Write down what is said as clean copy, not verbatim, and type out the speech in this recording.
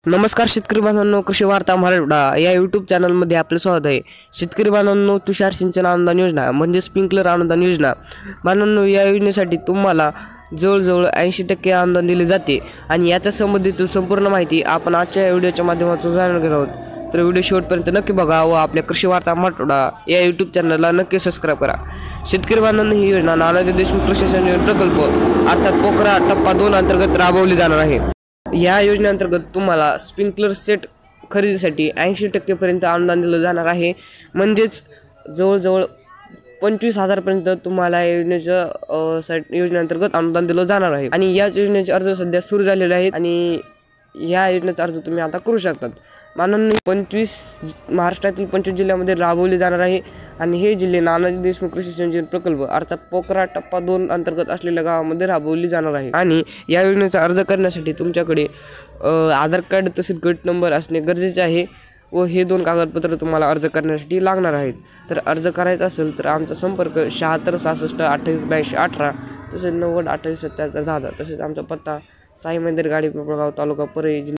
नमस्कार शेतकरी बांधवांनो, कृषी वार्ता मराठवाडा या यूट्यूब चॅनलमध्ये आपले स्वागत आहे। शेतकरी बांधवांनो, तुषार सिंचन अनुदान योजना म्हणजे स्प्रिंकलर अनुदान योजना बांधवांनो, या योजनेसाठी तुम्हाला जवळजवळ 80% अनुदान दिले जाते आणि याच्या संबंधित संपूर्ण माहिती आपण आजच्या व्हिडिओच्या माध्यमातून जाणून घेणार आहोत। तर व्हिडिओ शेवटपर्यंत नक्की बघा व आपल्या कृषी वार्ता मराठवाडा या यूट्यूब चॅनलला नक्की सबस्क्राइब करा। शेतकरी बांधवांनो, ही योजना नानाजी देशमुख कृषी संजीवनी प्रकल्प अर्थात पोखरा टप्पा 2 अंतर्गत राबवली जाणार आहे। या योजनेअंतर्गत तुम्हाला स्प्रिंकलर सेट खरेदीसाठी 80% पर्यंत अनुदान दिलं जाणार आहे। म्हणजेच जवळजवळ 25,000 पर्यंत तुम्हाला योजनेअंतर्गत अनुदान दिलं जाणार आहे आणि या योजनेचे अर्ज सध्या सुरू झालेले आहेत आणि या योजनेचा अर्ज तुम्ही आता करू शकतात। माननीय 25 महाराष्ट्रातील 25 जिल्ह्यामध्ये राबवली जाणार आहे आणि हे जिल्हे नानाजी देशमुख कृषी संजीवनी प्रकल्प अर्थात पोखरा टप्पा 2 अंतर्गत असलेल्या गावामध्ये राबवली जाणार आहे। आणि या योजनेचा अर्ज करण्यासाठी तुमच्याकडे आधार कार्ड तसेच गट नंबर असणे गरजेचे आहे व हे 2 कागदपत्र तुम्हाला अर्ज करण्यासाठी लागणार आहेत। तर अर्ज करायचा असेल तर आमचा संपर्क 76 66 28 82 18 तसेच 90 28 77 10 तसेच आमचा पत्ता साई मंदिर गाडी पिंपळगाव तालुका परळी